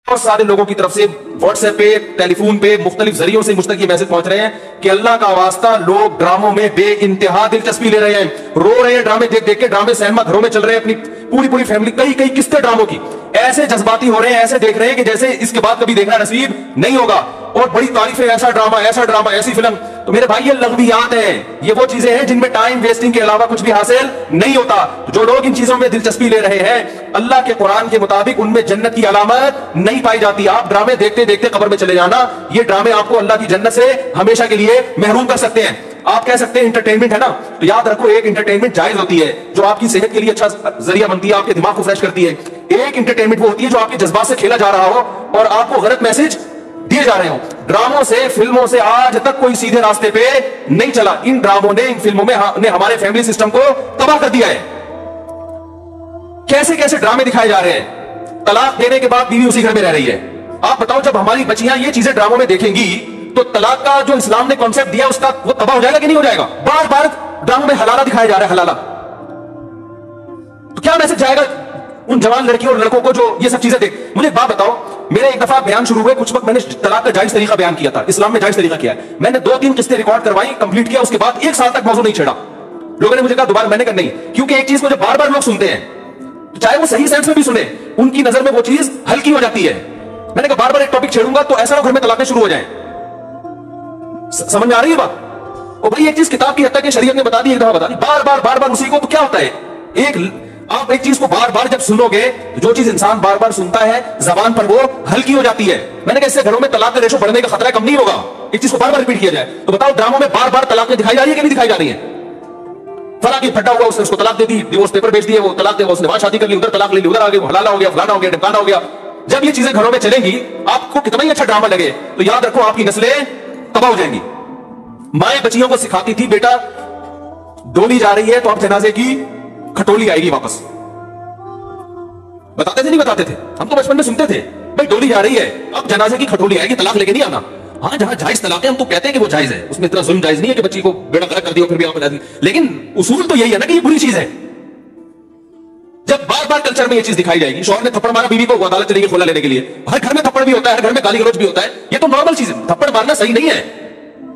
बहुत सारे लोगों की तरफ से व्हाट्सएप पे, टेलीफोन पे, मुख्तलिफ जरियों से मुझ तक ये मैसेज पहुंच रहे हैं कि अल्लाह का वास्ता लोग ड्रामों में बेइंतहा दिलचस्पी ले रहे हैं, रो रहे हैं ड्रामे देख देख के, ड्रामे सिनेमा घरों में चल रहे हैं, अपनी पूरी पूरी फैमिली, कई कई किस्तें ड्रामों की, ऐसे जज्बाती हो रहे हैं, ऐसे देख रहे हैं कि जैसे इसके बाद कभी देखना नसीब नहीं होगा, और बड़ी तारीफें, ऐसा ड्रामा, ऐसी फिल्म। तो मेरे भाई ये लग़वियात हैं, ये वो चीजें हैं जिनमें टाइम वेस्टिंग के अलावा कुछ भी हासिल नहीं होता। जो लोग इन चीजों में दिलचस्पी ले रहे हैं, अल्लाह के कुरान के मुताबिक उनमें जन्नत की अलामत नहीं पाई जाती। आप ड्रामे देखते देखते कब्र में चले जाना, ये ड्रामे आपको अल्लाह की जन्नत से हमेशा के लिए महरूम कर सकते हैं। आप कह सकते हैं इंटरटेनमेंट है ना, तो याद रखो एक इंटरटेनमेंट जायज होती है जो आपकी सेहत के लिए अच्छा जरिया बनती है, आपके दिमाग को फ्रेश करती है। एक इंटरटेनमेंट वो होती है जो आपके जज्बात से खेला जा रहा हो और आपको गलत मैसेज दिए जा रहे हो। ड्रामों से, फिल्मों से आज तक कोई सीधे रास्ते पे नहीं चला। इन ड्रामों ने, इन फिल्मों ने हमारे फैमिली सिस्टम को तबाह कर दिया है। कैसे कैसे ड्रामे दिखाए जा रहे हैं। तलाक देने के बाद बीवी उसी घर में रह रही है। आप बताओ, जब हमारी बच्चियां ये चीजें ड्रामों में देखेंगी तो तलाक का जो इस्लाम ने कॉन्सेप्ट दिया उसका वो तबाह हो जाएगा कि नहीं हो जाएगा। बार बार ड्रामों में हलाला दिखाया जा रहा है, हलाला। तो क्या मैसेज जाएगा उन जवान लड़कियों और लड़कों को जो ये सब चीजें देख। मुझे एक बात बताओ, मेरे एक दफा बयान शुरू हुए, कुछ वक्त मैंने तलाक का जायज तरीका बयान किया था, इस्लाम में जायज तरीका किया है। मैंने 2-3 किस्तें रिकॉर्ड करवाई, कंप्लीट किया, उसके बाद 1 साल तक मौजूद नहीं छेड़ा। लोगों ने मुझे कहा दोबारा, मैंने कहा नहीं, क्योंकि एक चीज को जब बार बार लोग सुनते हैं, तो चाहे वो सही सेंस में भी सुने, उनकी नजर में वो चीज हल्की हो जाती है। मैंने कहा बार बार एक टॉपिक छेड़ूंगा तो ऐसा घर में तलाकें शुरू हो जाए। समझ में आ रही है बात? और भाई एक चीज किताब की हद तक शरीयत ने बता दी, एक दफा बता दी, बार बार उसी को, तो क्या होता है, आप एक चीज को बार बार जब सुनोगे, जो चीज इंसान बार बार सुनता है जबान पर वो हल्की हो जाती है। मैंने कहा इससे घरों में तलाक का रेशो बढ़ने का खतरा कम नहीं होगा, एक चीज को बार बार रिपीट किया जाए। तो बताओ ड्रामों में बार बार तलाक दिखाई जा रही है कि नहीं दिखाई जा रही है? फला की फटा हुआ, उसने उसको तलाक दे दी, डिवोर्स पेपर भेज दिए, वो तलाक दे, उसने वहां शादी कर ली, उधर तलाक ले ली, उधर आ गई, हलाला हो गया, फलाना हो गया, ढमकाना हो गया। जब ये चीजें घरों में चलेंगी, आपको कितना ही अच्छा ड्रामा लगे, तो याद रखो आपकी नस्लें तबाह हो जाएंगी। माएं बच्चियों को सिखाती थी, बेटा डोली जा रही है तो अब जनाजे की खटोली आएगी वापस। बताते थे नहीं बताते थे? हम तो बचपन में सुनते थे, भाई डोली जा रही है अब जनाजे की खटोली आएगी, तलाक लेके नहीं आना। हाँ, जहां जायज तलाक है हम तो कहते हैं कि वो जायज है, उसमें इतना जुल्म जायज नहीं है कि बच्ची को बेड़ा गर्क कर दिया फिर भी आप बता दी, लेकिन उसूल तो यही है ना कि ये बुरी चीज है। जब बार बार कल्चर में ये चीज दिखाई जाएगी, शौहर ने थप्पड़ मारा बीवी को, वो अदालत चलेगी खुला लेने के लिए। हर घर में थप्पड़ भी होता है, हर घर में गाली गलौज भी होता है, ये तो नॉर्मल चीज है। थप्पड़ मारना सही नहीं है,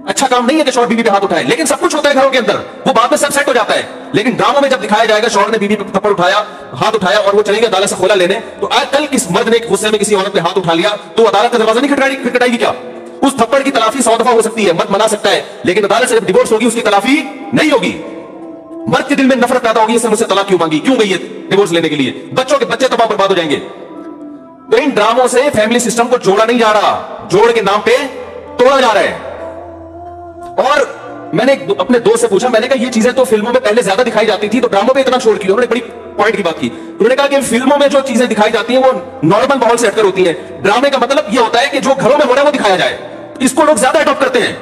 अच्छा काम नहीं है कि शौहर बीवी पे हाथ उठाए, लेकिन सब कुछ होता है घरों के अंदर, वो बाद में सब सेट हो जाता है। लेकिन ड्रामों में जब दिखाया जाएगा शौहर ने बीवी पे थप्पड़ उठाया, हाथ उठाया और वो चलेगी अदालत से खोला लेने, तो आज कल किस मर्द ने गुस्से में किसी औरत पे हाथ उठा लिया तो अदालत का दरवाजा नहीं खटखटाएगी क्या? उस थप्पड़ की तलाफी 100 दफा हो सकती है, मर्द मना सकता है, लेकिन अदालत से जब डिवोर्स होगी उसकी तलाफी नहीं होगी। मर्द के दिल में नफरत पैदा होगी, इससे मुझसे तलाक क्यों मांगी, क्यों गई है डिवोर्स लेने के लिए, बच्चों के बच्चे तबाह बर्बाद हो जाएंगे। तो इन ड्रामों से फैमिली सिस्टम को जोड़ा नहीं जा रहा, जोड़ के नाम पे तोड़ा जा रहा है। और मैंने अपने दोस्त से पूछा, मैंने कहा ये चीजें तो फिल्मों में पहले ज्यादा दिखाई जाती थी, तो ड्रामों पे इतना छोड़ की? उन्होंने बड़ी पॉइंट की बात की। उन्होंने कहा कि फिल्मों में जो चीजें दिखाई जाती हैं वो नॉर्मल माहौल से हटकर होती हैं, ड्रामे का मतलब ये होता है कि जो घरों में हो रहा है वो दिखाया जाए, इसको लोग ज्यादा अडॉप्ट करते हैं।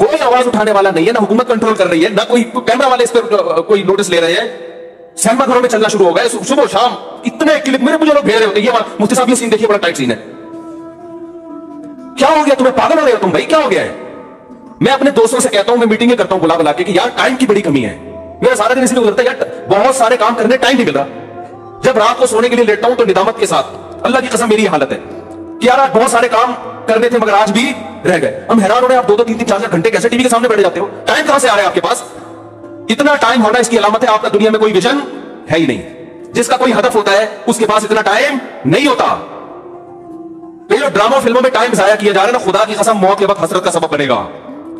कोई आवाज उठाने वाला नहीं है, ना हुकूमत कंट्रोल कर रही है, ना कोई कैमरा वाले इस पर कोई नोटिस ले रहे हैं। सिनेमा घरों में चलना शुरू हो गया, सुबह शाम इतने क्लिप मुझे लोग भेज रहे होते हैं, ये मुफ्ती साहब ये सीन देखिए, बड़ा टाइट सीन है। क्या हो गया तुम्हें, पागल हो रहे हो तुम भाई, क्या हो गया है? मैं अपने दोस्तों से कहता हूं, मैं मीटिंगें करता हूं बुला बुला के कि यार टाइम की बड़ी कमी है। मेरा सारा दिन इसलिए गुजरता है यार, बहुत सारे काम करने टाइम नहीं मिला। जब रात को सोने के लिए लेटता हूं तो निदामत के साथ, अल्लाह की कसम मेरी हालत है कि यार आज बहुत सारे काम करने थे मगर आज भी रह गए। हम हैरान हो रहे हैं, आप 2-2, 3-3, 4-4 घंटे कैसे टीवी के सामने बैठ जाते हो? टाइम कहां से आ रहा है आपके पास? इतना टाइम होना इसकी अलामत है आपका दुनिया में कोई विजन है ही नहीं। जिसका कोई हदफ होता है उसके पास इतना टाइम नहीं होता। तो ये ड्रामा फिल्मों में टाइम जाया किया जा रहा है ना, खुदा की कसम मौत के वक्त हसरत का सबब बनेगा।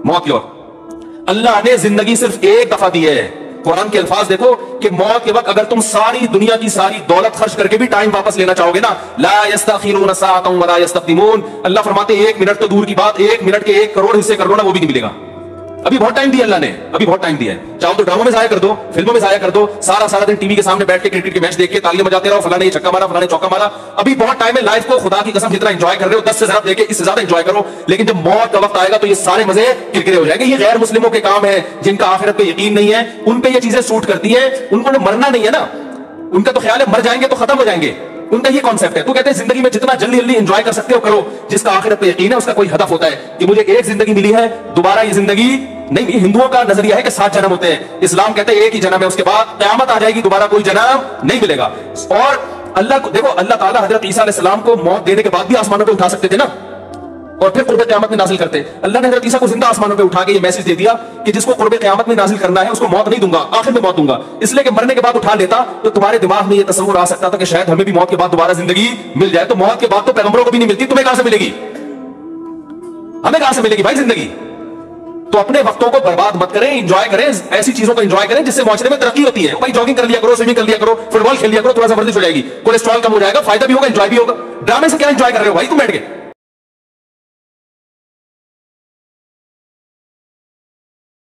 मौत की वक्त अल्लाह ने जिंदगी सिर्फ एक दफा दी है। कुरान के अल्फाज देखो कि मौत के वक्त अगर तुम सारी दुनिया की सारी दौलत खर्च करके भी टाइम वापस लेना चाहोगे ना, ला यस्तखिरून साअतन वला यस्तक़दिमून, अल्लाह फरमाते 1 मिनट तो दूर की बात, 1 मिनट के 1 करोड़ हिस्से कर लो ना, वो भी नहीं मिलेगा। अभी बहुत टाइम दिया अल्लाह ने, अभी बहुत टाइम दिया है। चाहो तो ड्रामों में जाया कर दो, फिल्मों में जाया कर दो, सारा दिन टीवी के सामने बैठ के क्रिकेट के मैच देख के तालियां बजाते रहो, फलाने ये छक्का मारा, फलाने चौका मारा। अभी बहुत टाइम है, लाइफ को खुदा की कसम जितना एंजॉय कर रहे हो 10 से ज्यादा देखे, इससे ज्यादा एंजॉय करो। लेकिन जब मौत का वक्त आएगा तो ये सारे मजे किरकिरे हो जाएंगे। ये गैर मुस्लिमों के काम है, जिनका आखिरत पे यकीन नहीं है, उन पे ये चीजें सूट करती है। उनको मरना नहीं है ना, उनका तो ख्याल है मर जाएंगे तो खत्म हो जाएंगे, उनका ये कॉन्सेप्ट है। तो कहते हैं जिंदगी में जितना जल्दी जल्दी एंजॉय कर सकते हो करो। जिसका आखिरत पे यकीन है उसका कोई हदफ होता है कि मुझे एक जिंदगी मिली है, दोबारा ये जिंदगी नहीं। ये हिंदुओं का नजरिया है कि 7 जन्म होते हैं, इस्लाम कहते हैं एक ही जन्म है, उसके बाद क़यामत आ जाएगी, दोबारा कोई जन्म नहीं मिलेगा। और अल्लाह को देखो, अल्लाह ताला हजरत ईसा अलैहिस्सलाम को मौत देने के बाद भी आसमानों पे उठा सकते थे ना, और फिर कुर्बे क़यामत में नाजिल करते। अल्लाह ने हजरत ईसा को जिंदा आसमानों पे उठा के ये मैसेज दे दिया कि जिसको कुर्बे क़यामत में नाजिल करना है उसको मौत नहीं दूंगा, आखिर में मौत दूंगा। इसलिए कि मरने के बाद उठा लेता तो तुम्हारे दिमाग में ये तस्वुर आ सकता था कि शायद हमें भी मौत के बाद दोबारा जिंदगी मिल जाए। तो मौत के बाद तो पैगंबरों को भी नहीं मिलती, तुम्हें कहां से मिलेगी? हमें कहां से मिलेगी भाई जिंदगी? तो अपने वक्तों को बर्बाद मत करें, एंजॉय करें, ऐसी चीजों को एंजॉय करें जिससे माशरे में तरक्की होती है। भाई जॉगिंग कर लिया करो, स्विमिंग कर लिया करो, फुटबॉल खेल लिया करो, थोड़ा सा वर्जिश हो जाएगी, कोलेस्ट्रॉल कम हो जाएगा, फायदा भी होगा, एंजॉय भी होगा। ड्रामे से क्या एंजॉय कर रहे हो भाई तुम बैठ के?